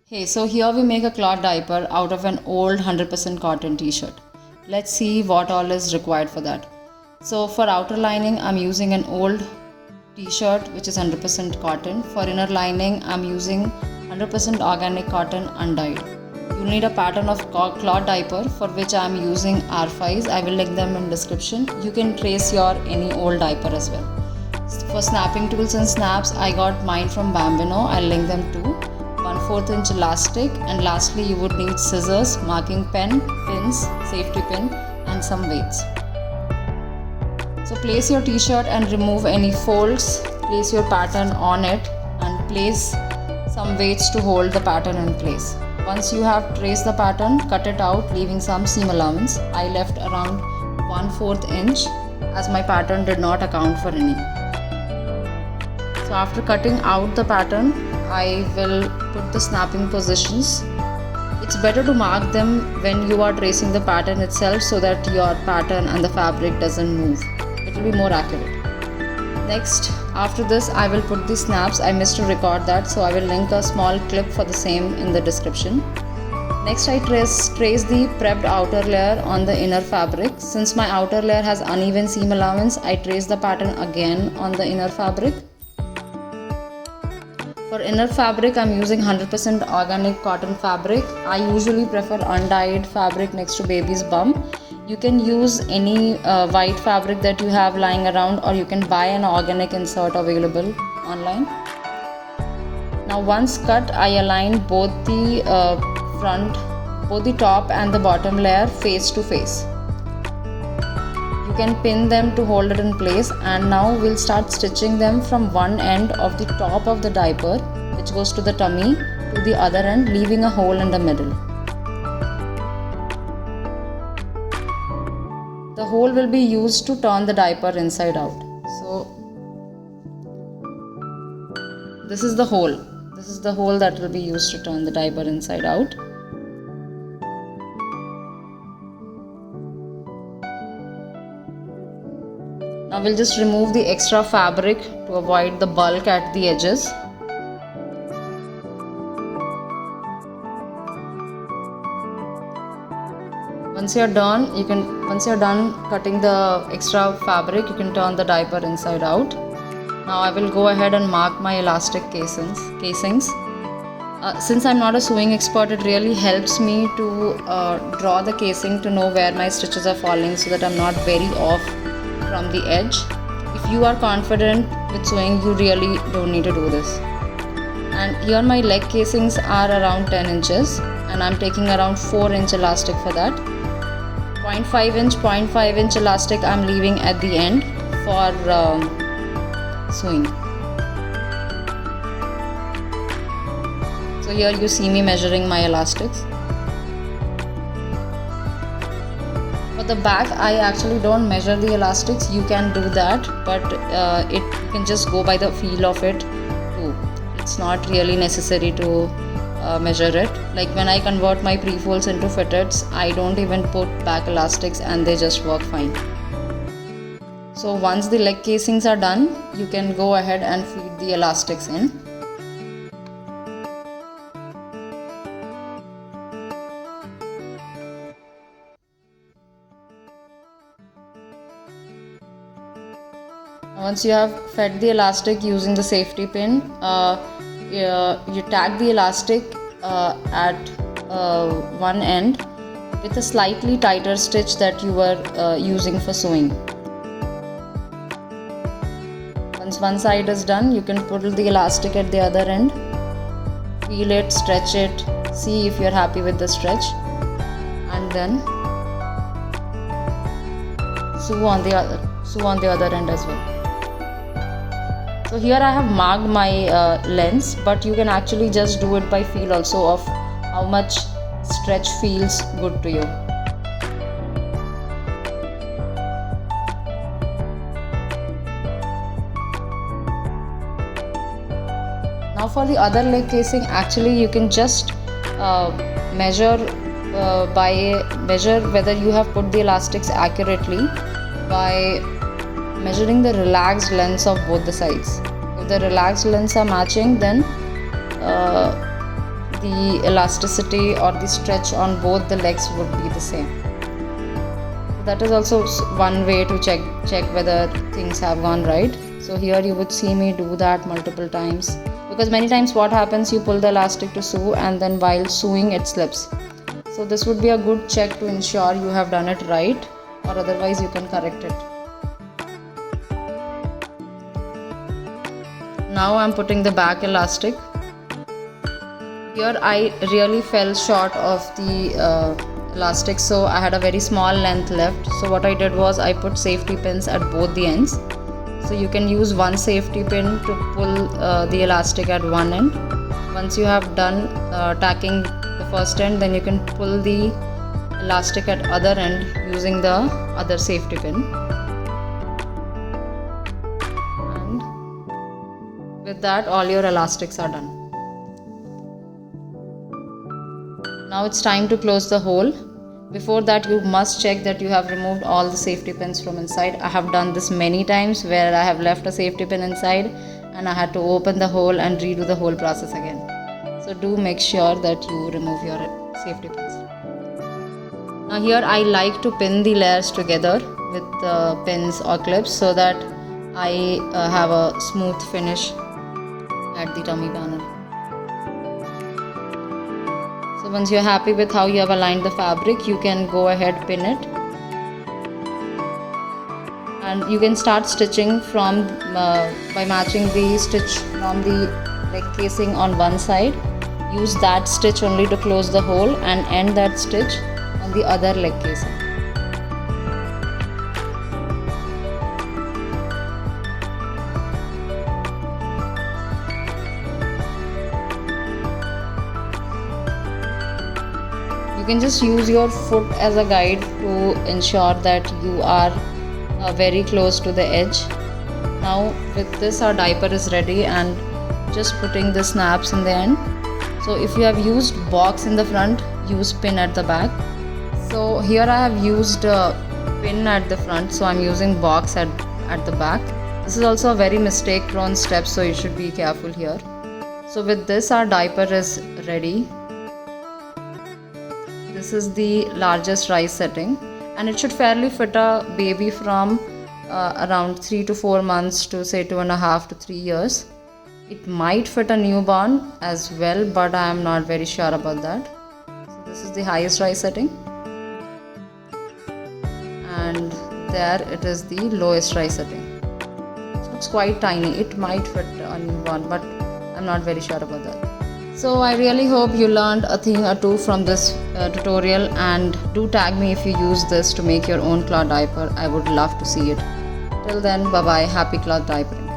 Hey, so here we make a cloth diaper out of an old 100% cotton t-shirt. Let's see what all is required for that. So for outer lining, I'm using an old t-shirt which is 100% cotton. For inner lining, I'm using 100% organic cotton undyed. You'll need a pattern of cloth diaper for which I'm using Arfys. I will link them in description. You can trace your any old diaper as well. For snapping tools and snaps, I got mine from Bambino. I'll link them too. 1/4 inch elastic, and lastly you would need scissors, marking pen, pins, safety pin and some weights. So place your t-shirt and remove any folds. Place your pattern on it and place some weights to hold the pattern in place. Once you have traced the pattern, cut it out leaving some seam allowance. I left around 1/4 inch as my pattern did not account for any. So after cutting out the pattern, I will put the snapping positions. It's better to mark them when you are tracing the pattern itself so that your pattern and the fabric doesn't move. It will be more accurate. Next, after this, I will put the snaps. I missed to record that, so I will link a small clip for the same in the description. Next, I trace the prepped outer layer on the inner fabric. Since my outer layer has uneven seam allowance, I trace the pattern again on the inner fabric. For inner fabric, I'm using 100% organic cotton fabric. I usually prefer undyed fabric next to baby's bum. You can use any white fabric that you have lying around, or you can buy an organic insert available online. Now once cut, I align both the top and the bottom layer face to face. You can pin them to hold it in place, and now we'll start stitching them from one end of the top of the diaper, which goes to the tummy, to the other end, leaving a hole in the middle. The hole will be used to turn the diaper inside out. So this is the hole. This is the hole that will be used to turn the diaper inside out. Now we'll just remove the extra fabric to avoid the bulk at the edges. Once you're done cutting the extra fabric, you can turn the diaper inside out. Now I will go ahead and mark my elastic casings. Since I'm not a sewing expert, it really helps me to draw the casing to know where my stitches are falling so that I'm not very off from the edge. If you are confident with sewing, you really don't need to do this. And here my leg casings are around 10 inches, and I'm taking around 4-inch elastic for that. 0.5 inch elastic I'm leaving at the end for sewing. So here you see me measuring my elastics. For the back, I actually don't measure the elastics. You can do that, but you can just go by the feel of it too. It's not really necessary to measure it. Like when I convert my pre-folds into fitteds, I don't even put back elastics and they just work fine. So once the leg casings are done, you can go ahead and feed the elastics in. Once you have fed the elastic using the safety pin, you tag the elastic at one end with a slightly tighter stitch that you were using for sewing. Once one side is done, you can pull the elastic at the other end, feel it, stretch it, see if you're happy with the stretch, and then sew on the other end as well. So here I have marked my lengths, but you can actually just do it by feel also of how much stretch feels good to you. Now for the other leg casing, actually you can just measure whether you have put the elastics accurately by measuring the relaxed lengths of both the sides. If the relaxed lengths are matching, then the elasticity or the stretch on both the legs would be the same. That is also one way to check whether things have gone right. So here you would see me do that multiple times, because many times what happens, you pull the elastic to sew and then while sewing it slips. So this would be a good check to ensure you have done it right, or otherwise you can correct it. Now I'm putting the back elastic. Here I really fell short of the elastic, so I had a very small length left. So what I did was I put safety pins at both the ends. So you can use one safety pin to pull the elastic at one end. Once you have done tacking the first end, then you can pull the elastic at other end using the other safety pin. And with that, all your elastics are done. Now it's time to close the hole. Before that, you must check that you have removed all the safety pins from inside. I have done this many times where I have left a safety pin inside and I had to open the hole and redo the whole process again. So do make sure that you remove your safety pins. Now here I like to pin the layers together with pins or clips so that I have a smooth finish at the tummy panel. So once you're happy with how you have aligned the fabric, you can go ahead, pin it, and you can start stitching from by matching the stitch from the leg casing on one side. Use that stitch only to close the hole and end that stitch on the other leg casing. You can just use your foot as a guide to ensure that you are very close to the edge. Now with this, our diaper is ready, and just putting the snaps in the end. So if you have used box in the front, use pin at the back. So here I have used pin at the front, so I'm using box at the back. This is also a very mistake prone step, so you should be careful here. So with this, our diaper is ready. This is the largest rise setting, and it should fairly fit a baby from around 3 to 4 months to say 2.5 to 3 years. It might fit a newborn as well, but I am not very sure about that. So this is the highest rise setting, and there it is the lowest rise setting. So it's quite tiny. It might fit a newborn, but I'm not very sure about that. So I really hope you learned a thing or two from this tutorial, and do tag me if you use this to make your own cloth diaper. I would love to see it. Till then, bye bye. Happy cloth diapering.